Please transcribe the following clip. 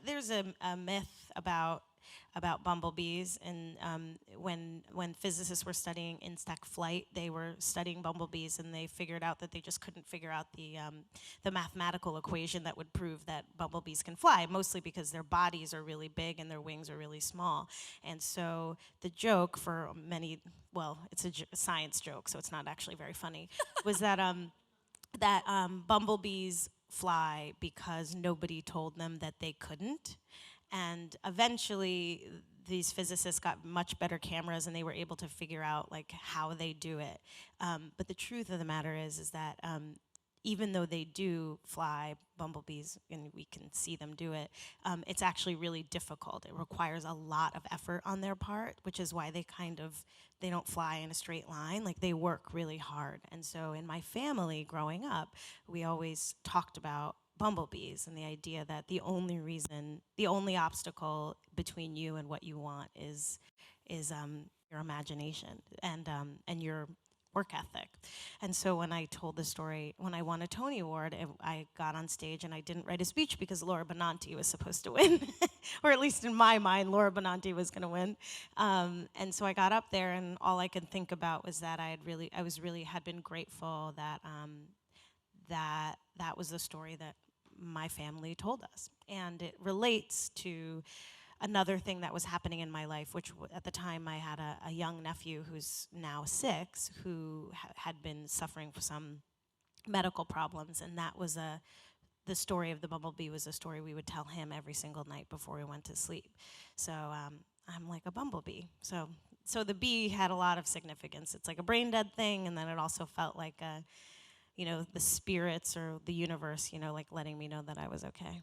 there's a myth about bumblebees, and when physicists were studying insect flight, they were studying bumblebees, and they figured out that they just couldn't figure out the mathematical equation that would prove that bumblebees can fly, mostly because their bodies are really big and their wings are really small. And so the joke for many, well, it's a science joke, so it's not actually very funny, was that bumblebees fly because nobody told them that they couldn't. And eventually, these physicists got much better cameras, and they were able to figure out like how they do it. But the truth of the matter is that even though they do fly, bumblebees, and we can see them do it, it's actually really difficult. It requires a lot of effort on their part, which is why they don't fly in a straight line. Like, they work really hard. And so in my family growing up, we always talked about bumblebees and the idea that the only obstacle between you and what you want is your imagination and your work ethic. And so when I told the story, when I won a Tony Award, I got on stage and I didn't write a speech because Laura Benanti was supposed to win, or at least in my mind, Laura Benanti was going to win. And so I got up there, and all I could think about was that I had been grateful that that was the story that my family told us. And it relates to another thing that was happening in my life, which at the time I had a young nephew who's now 6, who had been suffering from some medical problems, and that was the story of the bumblebee was a story we would tell him every single night before we went to sleep. So I'm like a bumblebee. So the bee had a lot of significance. It's like a brain dead thing, and then it also felt like the spirits or the universe, like letting me know that I was okay.